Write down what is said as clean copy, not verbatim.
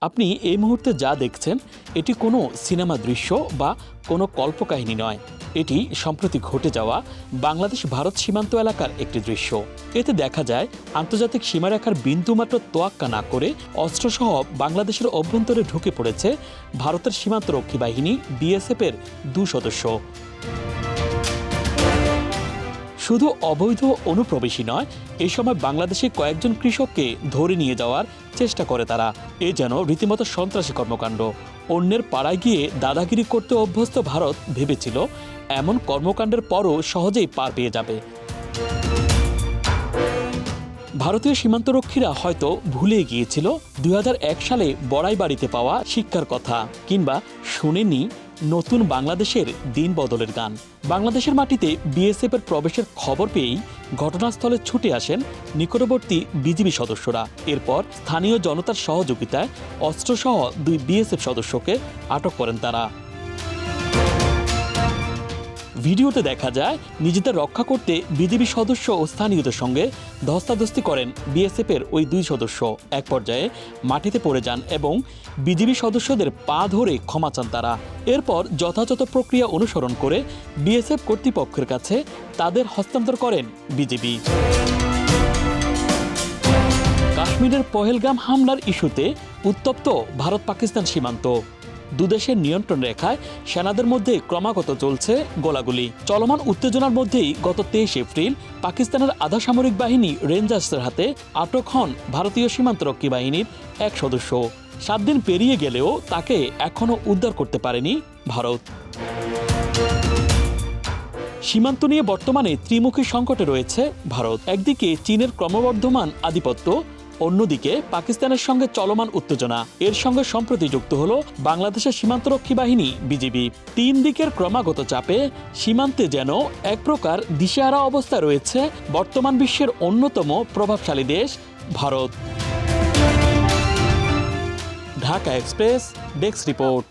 আপনি এই মুহূর্তে যা দেখছেন এটি কোনো সিনেমা দৃশ্য বা কোনো কল্পকাহিনী নয়। এটি সম্প্রতি ঘটে যাওয়া বাংলাদেশ ভারত সীমান্ত এলাকার একটি দৃশ্য। এতে দেখা যায় আন্তর্জাতিক সীমারেখার বিন্দুমাত্র তোয়াক্কা না করে অস্ত্রসহ বাংলাদেশের অভ্যন্তরে ঢুকে পড়েছে ভারতের সীমান্তরক্ষী বাহিনী বিএসএফের 2 সদস্য। শুধু অবৈধ অনুপ্রবেশই নয়, এই সময় বাংলাদেশে কয়েকজন কৃষককে ধরে নিয়ে যাওয়ার চেষ্টা করে তারা। এ যেন রীতিমতো সন্ত্রাসী কর্মকাণ্ড। অন্যের পাড়ায় গিয়ে দাদাগিরি করতে অভ্যস্ত ভারত ভেবেছিল এমন কর্মকাণ্ডের পরও সহজেই পার পেয়ে যাবে। ভারতীয় সীমান্তরক্ষীরা হয়তো ভুলে গিয়েছিল 2001 সালে বড়াই বাড়িতে পাওয়া শিক্ষার কথা, কিংবা শুনেনি নতুন বাংলাদেশের দিন বদলের গান। বাংলাদেশের মাটিতে বিএসএফের প্রবেশের খবর পেয়েই ঘটনাস্থলে ছুটে আসেন নিকটবর্তী বিজিবি সদস্যরা। এরপর স্থানীয় জনতার সহযোগিতায় অস্ত্রসহ 2 বিএসএফ সদস্যকে আটক করেন তারা। ভিডিওতে দেখা যায় নিজেদের রক্ষা করতে বিজিবি সদস্য ও স্থানীয়দের সঙ্গে ধস্তাধস্তি করেন বিএসএফের ওই 2 সদস্য। এক পর্যায়ে মাটিতে পড়ে যান এবং বিজিবি সদস্যদের পা ধরে ক্ষমা চান তারা। এরপর যথাযথ প্রক্রিয়া অনুসরণ করে বিএসএফ কর্তৃপক্ষের কাছে তাদের হস্তান্তর করেন বিজিবি। কাশ্মীরের পহেলগাম হামলার ইস্যুতে উত্তপ্ত ভারত পাকিস্তান সীমান্ত। দুদেশের নিয়ন্ত্রণ রেখায় সেনাদের মধ্যে ক্রমাগত চলছে গোলাগুলি। চলমান উত্তেজনার মধ্যেই গত 23 এপ্রিল পাকিস্তানের আধা সামরিক বাহিনী রেঞ্জার্সের হাতে আটক হন ভারতীয় সীমান্তরক্ষী বাহিনীর এক সদস্য। 7 দিন পেরিয়ে গেলেও তাকে এখনও উদ্ধার করতে পারেনি ভারত। সীমান্ত নিয়ে বর্তমানে ত্রিমুখী সংকটে রয়েছে ভারত। একদিকে চীনের ক্রমবর্ধমান আধিপত্য, অন্যদিকে পাকিস্তানের সঙ্গে চলমান উত্তেজনা। এর সঙ্গে সম্প্রতি যুক্ত হল বাংলাদেশের সীমান্তরক্ষী বাহিনী বিজিবি। 3 দিকের ক্রমাগত চাপে সীমান্তে যেন এক প্রকার দিশেহারা অবস্থা রয়েছে বর্তমান বিশ্বের অন্যতম প্রভাবশালী দেশ Bharat. Dhaka express desk report.